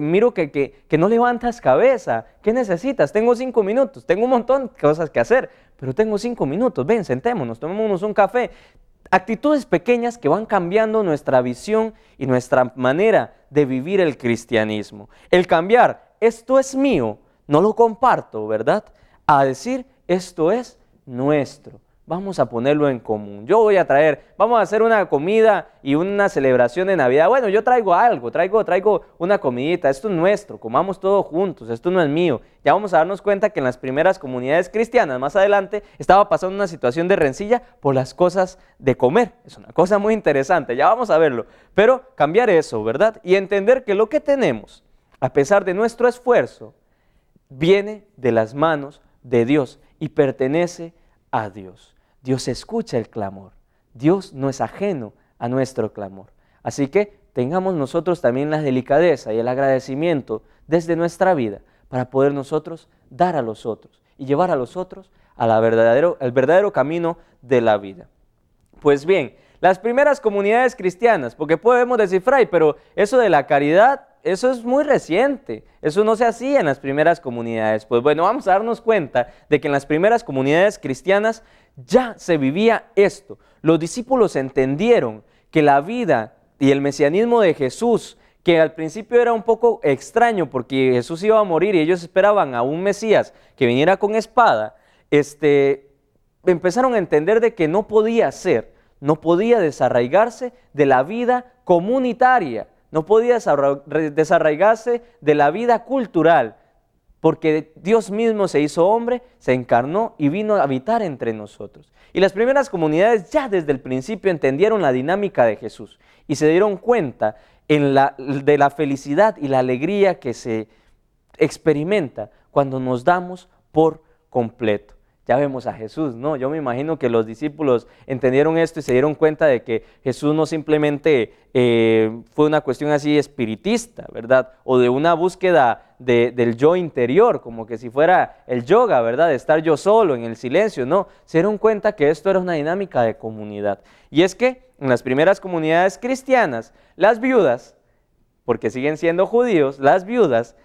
Miro que no levantas cabeza. ¿Qué necesitas? Tengo 5 minutos. Tengo un montón de cosas que hacer, pero tengo 5 minutos. Ven, sentémonos, tomémonos un café. Actitudes pequeñas que van cambiando nuestra visión y nuestra manera de vivir el cristianismo. El cambiar, esto es mío, no lo comparto, ¿verdad? A decir, esto es nuestro, vamos a ponerlo en común. Yo voy a traer, vamos a hacer una comida y una celebración de Navidad. Bueno, yo traigo algo, traigo una comidita, esto es nuestro, comamos todos juntos, esto no es mío. Ya vamos a darnos cuenta que en las primeras comunidades cristianas, más adelante, estaba pasando una situación de rencilla por las cosas de comer. Es una cosa muy interesante, ya vamos a verlo. Pero cambiar eso, ¿verdad? Y entender que lo que tenemos, a pesar de nuestro esfuerzo, viene de las manos de Dios y pertenece a Dios. Dios escucha el clamor. Dios no es ajeno a nuestro clamor. Así que tengamos nosotros también la delicadeza y el agradecimiento desde nuestra vida para poder nosotros dar a los otros y llevar a los otros al verdadero camino de la vida. Pues bien, las primeras comunidades cristianas, porque podemos decir, Fray, pero eso de la caridad, eso es muy reciente, eso no se hacía en las primeras comunidades. Pues bueno, vamos a darnos cuenta de que en las primeras comunidades cristianas ya se vivía esto. Los discípulos entendieron que la vida y el mesianismo de Jesús, que al principio era un poco extraño porque Jesús iba a morir y ellos esperaban a un Mesías que viniera con espada, empezaron a entender de que no podía desarraigarse de la vida comunitaria, no podía desarraigarse de la vida cultural, porque Dios mismo se hizo hombre, se encarnó y vino a habitar entre nosotros. Y las primeras comunidades ya desde el principio entendieron la dinámica de Jesús y se dieron cuenta de la felicidad y la alegría que se experimenta cuando nos damos por completo. Ya vemos a Jesús, ¿no? Yo me imagino que los discípulos entendieron esto y se dieron cuenta de que Jesús no simplemente fue una cuestión así espiritista, ¿verdad? O de una búsqueda del yo interior, como que si fuera el yoga, ¿verdad? De estar yo solo en el silencio, no. Se dieron cuenta que esto era una dinámica de comunidad. Y es que en las primeras comunidades cristianas, las viudas, porque siguen siendo judíos, las viudas,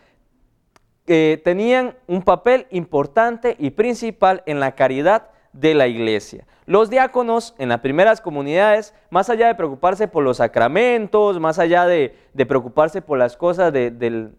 tenían un papel importante y principal en la caridad de la iglesia. Los diáconos en las primeras comunidades, más allá de preocuparse por los sacramentos, más allá de preocuparse por las cosas del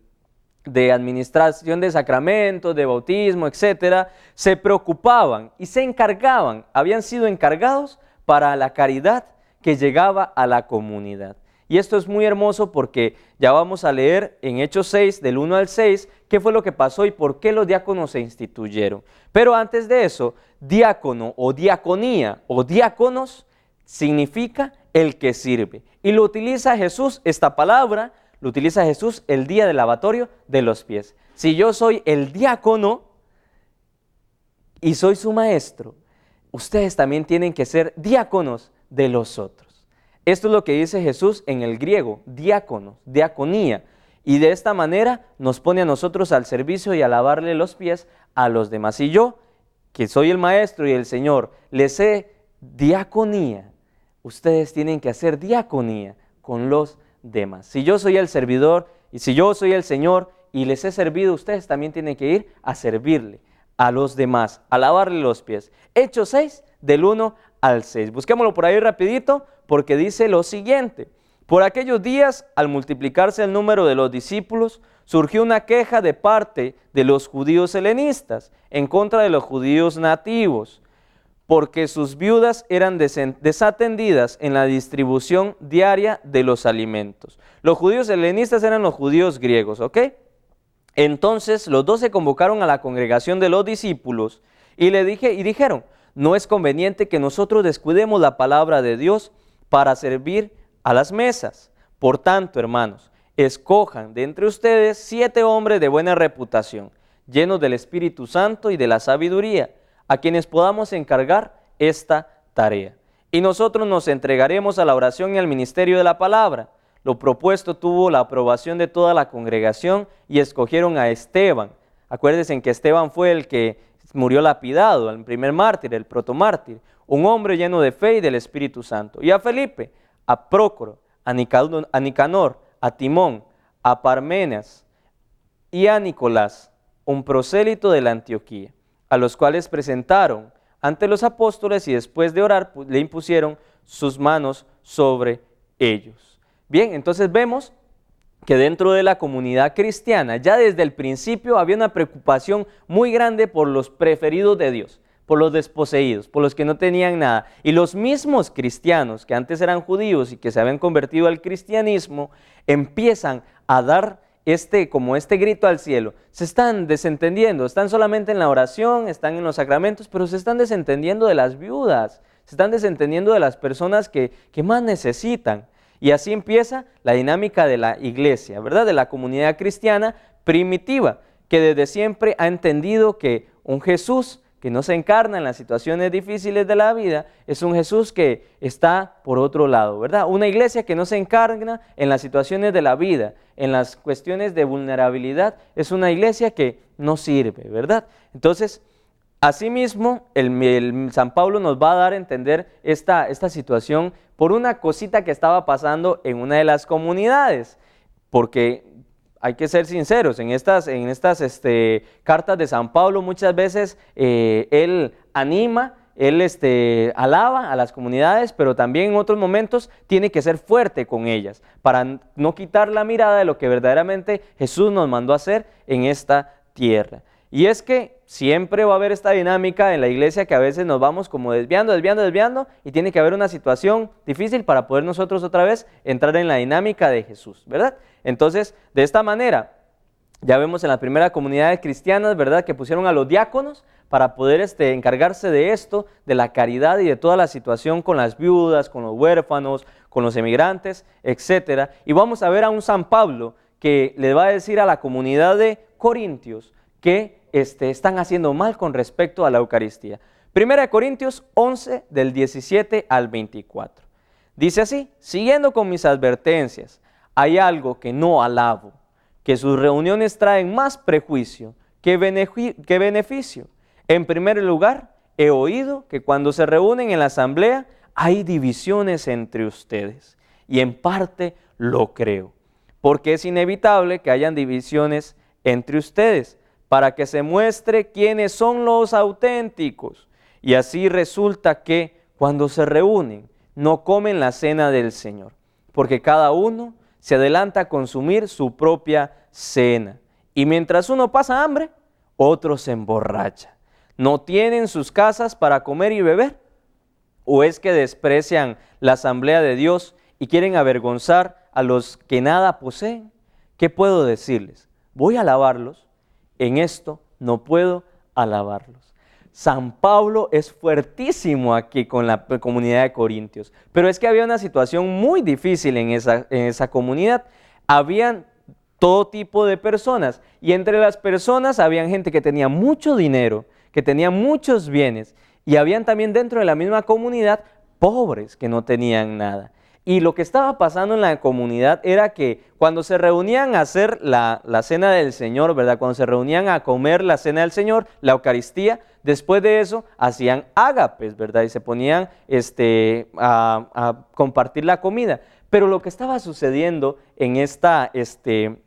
de administración de sacramentos, de bautismo, etcétera, se preocupaban y se encargaban, habían sido encargados para la caridad que llegaba a la comunidad. Y esto es muy hermoso porque ya vamos a leer en Hechos 6, del 1 al 6, qué fue lo que pasó y por qué los diáconos se instituyeron. Pero antes de eso, diácono o diaconía o diáconos significa el que sirve. Y lo utiliza Jesús, esta palabra, lo utiliza Jesús el día del lavatorio de los pies. Si yo soy el diácono y soy su maestro, ustedes también tienen que ser diáconos de los otros. Esto es lo que dice Jesús en el griego, diácono, diaconía. Y de esta manera nos pone a nosotros al servicio y a lavarle los pies a los demás. Y yo, que soy el maestro y el Señor, les sé diaconía. Ustedes tienen que hacer diaconía con los demás. Si yo soy el servidor y si yo soy el Señor y les he servido, ustedes también tienen que ir a servirle a los demás, a lavarle los pies. Hechos 6, del 1 al 6. Busquémoslo por ahí rapidito porque dice lo siguiente. Por aquellos días, al multiplicarse el número de los discípulos, surgió una queja de parte de los judíos helenistas en contra de los judíos nativos, porque sus viudas eran desatendidas en la distribución diaria de los alimentos. Los judíos helenistas eran los judíos griegos, ¿ok? Entonces los 12 convocaron a la congregación de los discípulos y dijeron, no es conveniente que nosotros descuidemos la palabra de Dios para servir a las mesas. Por tanto, hermanos, escojan de entre ustedes 7 hombres de buena reputación, llenos del Espíritu Santo y de la sabiduría, a quienes podamos encargar esta tarea. Y nosotros nos entregaremos a la oración y al ministerio de la palabra. Lo propuesto tuvo la aprobación de toda la congregación y escogieron a Esteban. Acuérdense que Esteban fue el que murió lapidado, el primer mártir, el protomártir, un hombre lleno de fe y del Espíritu Santo. Y a Felipe, a Prócoro, a Nicanor, a Timón, a Parmenas y a Nicolás, un prosélito de la Antioquía, a los cuales presentaron ante los apóstoles y después de orar le impusieron sus manos sobre ellos. Bien, entonces vemos que dentro de la comunidad cristiana ya desde el principio había una preocupación muy grande por los preferidos de Dios, por los desposeídos, por los que no tenían nada. Y los mismos cristianos que antes eran judíos y que se habían convertido al cristianismo, empiezan a dar como este grito al cielo. Se están desentendiendo, están solamente en la oración, están en los sacramentos, pero se están desentendiendo de las viudas, se están desentendiendo de las personas que más necesitan. Y así empieza la dinámica de la iglesia, ¿verdad? De la comunidad cristiana primitiva, que desde siempre ha entendido que un Jesús que no se encarna en las situaciones difíciles de la vida, es un Jesús que está por otro lado, ¿verdad? Una iglesia que no se encarna en las situaciones de la vida, en las cuestiones de vulnerabilidad, es una iglesia que no sirve, ¿verdad? Entonces, asimismo, el San Pablo nos va a dar a entender esta situación por una cosita que estaba pasando en una de las comunidades, porque hay que ser sinceros, en estas cartas de San Pablo muchas veces él anima, él alaba a las comunidades, pero también en otros momentos tiene que ser fuerte con ellas, para no quitar la mirada de lo que verdaderamente Jesús nos mandó a hacer en esta tierra. Y es que siempre va a haber esta dinámica en la iglesia que a veces nos vamos como desviando y tiene que haber una situación difícil para poder nosotros otra vez entrar en la dinámica de Jesús, ¿verdad? Entonces, de esta manera, ya vemos en la primera comunidad de cristianas, ¿verdad?, que pusieron a los diáconos para poder encargarse de esto, de la caridad y de toda la situación con las viudas, con los huérfanos, con los emigrantes, etc. Y vamos a ver a un San Pablo que le va a decir a la comunidad de Corintios que están haciendo mal con respecto a la Eucaristía. Primera de Corintios 11, del 17 al 24. Dice así: siguiendo con mis advertencias, hay algo que no alabo, que sus reuniones traen más prejuicio que beneficio. En primer lugar, he oído que cuando se reúnen en la asamblea hay divisiones entre ustedes, y en parte lo creo, porque es inevitable que hayan divisiones entre ustedes, para que se muestre quiénes son los auténticos. Y así resulta que cuando se reúnen no comen la cena del Señor, porque cada uno se adelanta a consumir su propia cena. Y mientras uno pasa hambre, otro se emborracha. ¿No tienen sus casas para comer y beber? ¿O es que desprecian la asamblea de Dios y quieren avergonzar a los que nada poseen? ¿Qué puedo decirles? ¿Voy a alabarlos? En esto no puedo alabarlos. San Pablo es fuertísimo aquí con la comunidad de Corintios, pero es que había una situación muy difícil en esa comunidad. Habían todo tipo de personas, y entre las personas habían gente que tenía mucho dinero, que tenía muchos bienes, y habían también dentro de la misma comunidad pobres que no tenían nada. Y lo que estaba pasando en la comunidad era que cuando se reunían a hacer la cena del Señor, ¿verdad? Cuando se reunían a comer la cena del Señor, la Eucaristía, después de eso hacían ágapes, ¿verdad? Y se ponían a compartir la comida. Pero lo que estaba sucediendo en esta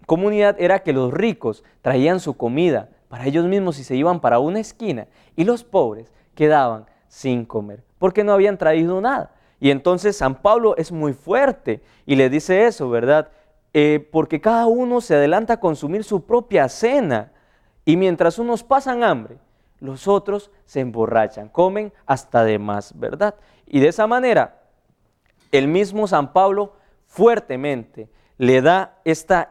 comunidad era que los ricos traían su comida para ellos mismos y se iban para una esquina, y los pobres quedaban sin comer, porque no habían traído nada. Y entonces San Pablo es muy fuerte y le dice eso, ¿verdad? Porque cada uno se adelanta a consumir su propia cena, y mientras unos pasan hambre, los otros se emborrachan, comen hasta de más, ¿verdad? Y de esa manera, el mismo San Pablo fuertemente le da esta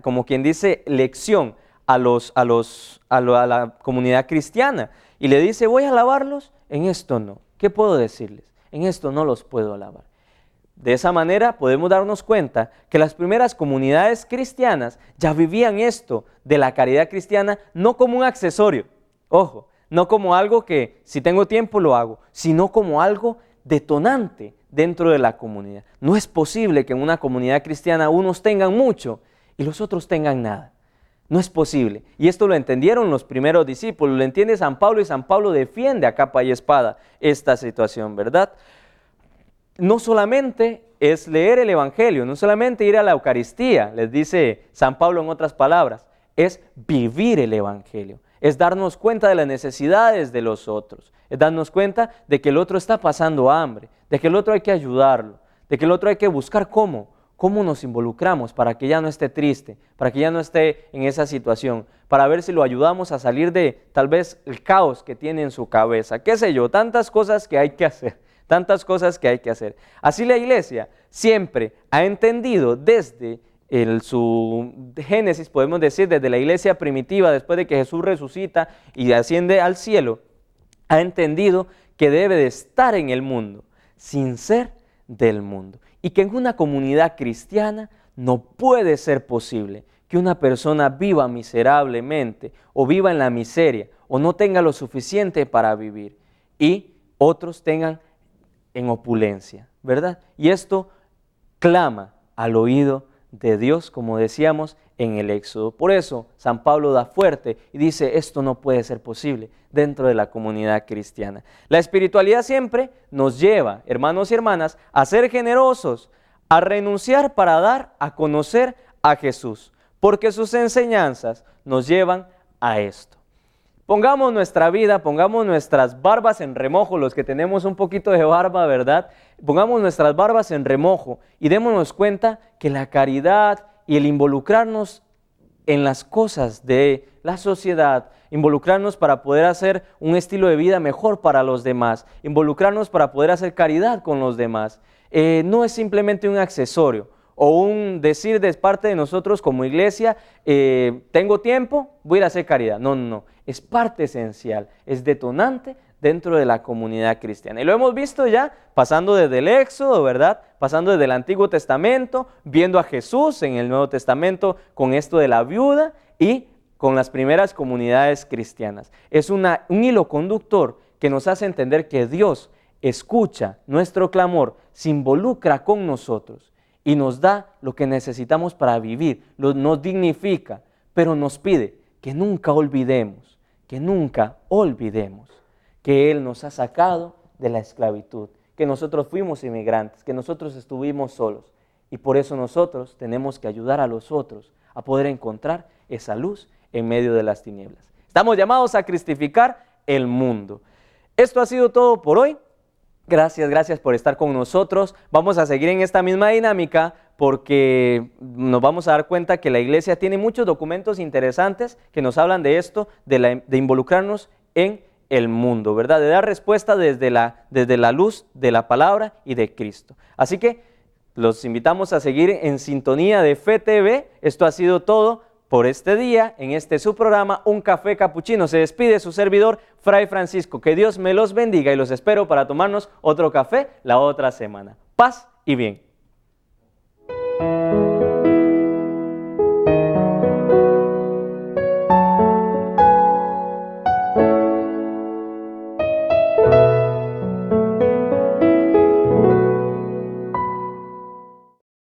como quien dice, lección a la comunidad cristiana, y le dice: voy a alabarlos, en esto no. ¿Qué puedo decirles? En esto no los puedo alabar. De esa manera podemos darnos cuenta que las primeras comunidades cristianas ya vivían esto de la caridad cristiana, no como un accesorio, ojo, no como algo que si tengo tiempo lo hago, sino como algo detonante dentro de la comunidad. No es posible que en una comunidad cristiana unos tengan mucho y los otros tengan nada. No es posible. Y esto lo entendieron los primeros discípulos, lo entiende San Pablo, y San Pablo defiende a capa y espada esta situación, ¿verdad? No solamente es leer el Evangelio, no solamente ir a la Eucaristía, les dice San Pablo en otras palabras, es vivir el Evangelio, es darnos cuenta de las necesidades de los otros, es darnos cuenta de que el otro está pasando hambre, de que el otro hay que ayudarlo, de que el otro hay que buscar cómo nos involucramos para que ya no esté triste, para que ya no esté en esa situación, para ver si lo ayudamos a salir de tal vez el caos que tiene en su cabeza, qué sé yo, tantas cosas que hay que hacer. Tantas cosas que hay que hacer. Así la Iglesia siempre ha entendido desde su génesis, podemos decir, desde la Iglesia primitiva, después de que Jesús resucita y asciende al cielo, ha entendido que debe de estar en el mundo, sin ser del mundo. Y que en una comunidad cristiana no puede ser posible que una persona viva miserablemente o viva en la miseria o no tenga lo suficiente para vivir y otros tengan en opulencia, ¿verdad? Y esto clama al oído de Dios, como decíamos en el Éxodo. Por eso San Pablo da fuerte y dice: esto no puede ser posible dentro de la comunidad cristiana. La espiritualidad siempre nos lleva, hermanos y hermanas, a ser generosos, a renunciar para dar a conocer a Jesús, porque sus enseñanzas nos llevan a esto. Pongamos nuestra vida, pongamos nuestras barbas en remojo, los que tenemos un poquito de barba, ¿verdad? Pongamos nuestras barbas en remojo y démonos cuenta que la caridad y el involucrarnos en las cosas de la sociedad, involucrarnos para poder hacer un estilo de vida mejor para los demás, involucrarnos para poder hacer caridad con los demás, no es simplemente un accesorio o un decir de parte de nosotros como iglesia: tengo tiempo, voy a ir a hacer caridad. No, no, no, es parte esencial, es detonante dentro de la comunidad cristiana. Y lo hemos visto ya pasando desde el Éxodo, ¿verdad? Pasando desde el Antiguo Testamento, viendo a Jesús en el Nuevo Testamento con esto de la viuda y con las primeras comunidades cristianas. Es un hilo conductor que nos hace entender que Dios escucha nuestro clamor, se involucra con nosotros y nos da lo que necesitamos para vivir, nos dignifica, pero nos pide que nunca olvidemos que Él nos ha sacado de la esclavitud, que nosotros fuimos inmigrantes, que nosotros estuvimos solos, y por eso nosotros tenemos que ayudar a los otros a poder encontrar esa luz en medio de las tinieblas. Estamos llamados a cristificar el mundo. Esto ha sido todo por hoy. Gracias por estar con nosotros. Vamos a seguir en esta misma dinámica porque nos vamos a dar cuenta que la iglesia tiene muchos documentos interesantes que nos hablan de esto, de involucrarnos en el mundo, ¿verdad? De dar respuesta desde la luz de la palabra y de Cristo. Así que los invitamos a seguir en sintonía de Fe TV. Esto ha sido todo por este día, en este su programa, Un Café Capuchino. Se despide su servidor, Fray Francisco. Que Dios me los bendiga y los espero para tomarnos otro café la otra semana. Paz y bien.